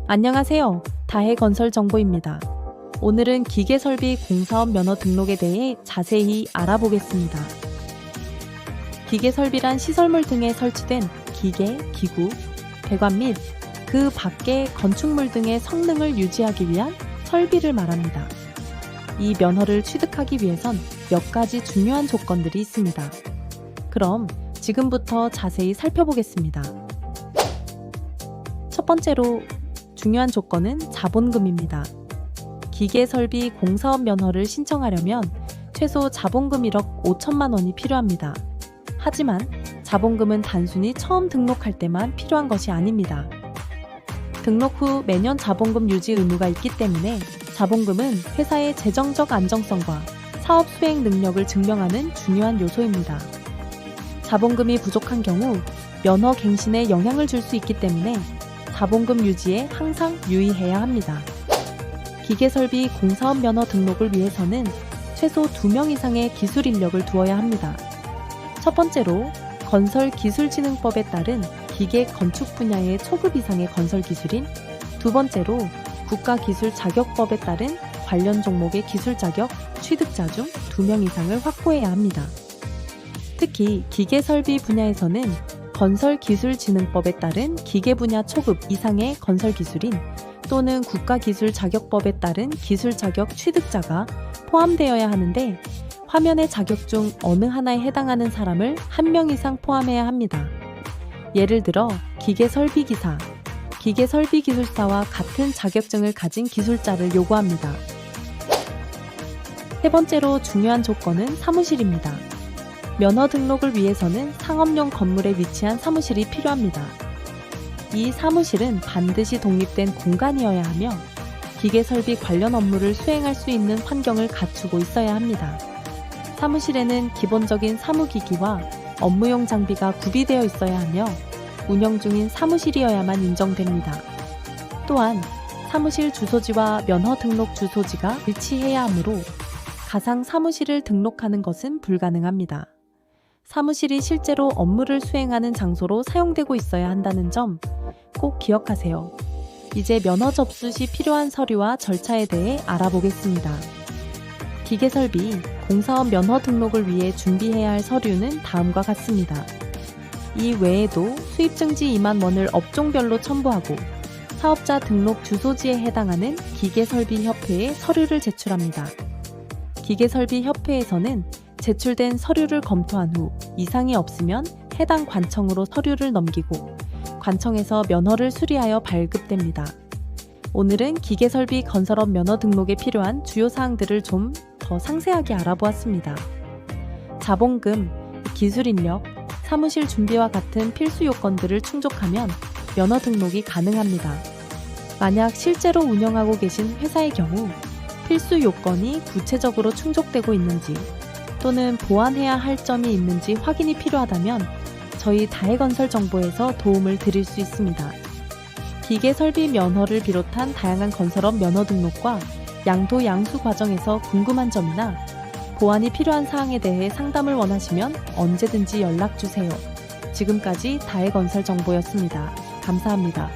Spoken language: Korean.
안녕하세요. 다해건설 정보입니다. 오늘은 기계설비 공사업 면허 등록에 대해 자세히 알아보겠습니다. 기계설비란 시설물 등에 설치된 기계, 기구, 배관 및 그 밖의 건축물 등의 성능을 유지하기 위한 설비를 말합니다. 이 면허를 취득하기 위해선 몇 가지 중요한 조건들이 있습니다. 그럼 지금부터 자세히 살펴보겠습니다. 첫 번째로 중요한 조건은 자본금입니다. 기계설비 공사업 면허를 신청하려면 최소 자본금 1억 5천만 원이 필요합니다. 하지만 자본금은 단순히 처음 등록할 때만 필요한 것이 아닙니다. 등록 후 매년 자본금 유지 의무가 있기 때문에 자본금은 회사의 재정적 안정성과 사업 수행 능력을 증명하는 중요한 요소입니다. 자본금이 부족한 경우 면허 갱신에 영향을 줄 수 있기 때문에 자본금 유지에 항상 유의해야 합니다. 기계설비 공사업 면허 등록을 위해서는 최소 2명 이상의 기술 인력을 두어야 합니다. 첫 번째로 건설기술진흥법에 따른 기계 건축 분야의 초급 이상의 건설 기술인, 두 번째로 국가기술자격법에 따른 관련 종목의 기술 자격 취득자 중 2명 이상을 확보해야 합니다. 특히 기계설비 분야에서는 건설기술진흥법에 따른 기계 분야 초급 이상의 건설 기술인 또는 국가기술자격법에 따른 기술 자격 취득자가 포함되어야 하는데, 화면의 자격 중 어느 하나에 해당하는 사람을 1명 이상 포함해야 합니다. 예를 들어 기계설비기사, 기계설비기술사와 같은 자격증을 가진 기술자를 요구합니다. 세 번째로 중요한 조건은 사무실입니다. 면허 등록을 위해서는 상업용 건물에 위치한 사무실이 필요합니다. 이 사무실은 반드시 독립된 공간이어야 하며 기계설비 관련 업무를 수행할 수 있는 환경을 갖추고 있어야 합니다. 사무실에는 기본적인 사무기기와 업무용 장비가 구비되어 있어야 하며 운영 중인 사무실이어야만 인정됩니다. 또한 사무실 주소지와 면허 등록 주소지가 일치해야 하므로 가상 사무실을 등록하는 것은 불가능합니다. 사무실이 실제로 업무를 수행하는 장소로 사용되고 있어야 한다는 점 꼭 기억하세요. 이제 면허 접수 시 필요한 서류와 절차에 대해 알아보겠습니다. 기계설비 공사업 면허 등록을 위해 준비해야 할 서류는 다음과 같습니다. 이 외에도 수입증지 2만 원을 업종별로 첨부하고 사업자 등록 주소지에 해당하는 기계설비협회에 서류를 제출합니다. 기계설비협회에서는 제출된 서류를 검토한 후 이상이 없으면 해당 관청으로 서류를 넘기고 관청에서 면허를 수리하여 발급됩니다. 오늘은 기계설비 건설업 면허 등록에 필요한 주요 사항들을 좀 더 상세하게 알아보았습니다. 자본금, 기술인력, 사무실 준비와 같은 필수 요건들을 충족하면 면허 등록이 가능합니다. 만약 실제로 운영하고 계신 회사의 경우 필수 요건이 구체적으로 충족되고 있는지 또는 보완해야 할 점이 있는지 확인이 필요하다면 저희 다해건설 정보에서 도움을 드릴 수 있습니다. 기계설비 면허를 비롯한 다양한 건설업 면허 등록과 양도 양수 과정에서 궁금한 점이나 보완이 필요한 사항에 대해 상담을 원하시면 언제든지 연락주세요. 지금까지 다해건설 정보였습니다. 감사합니다.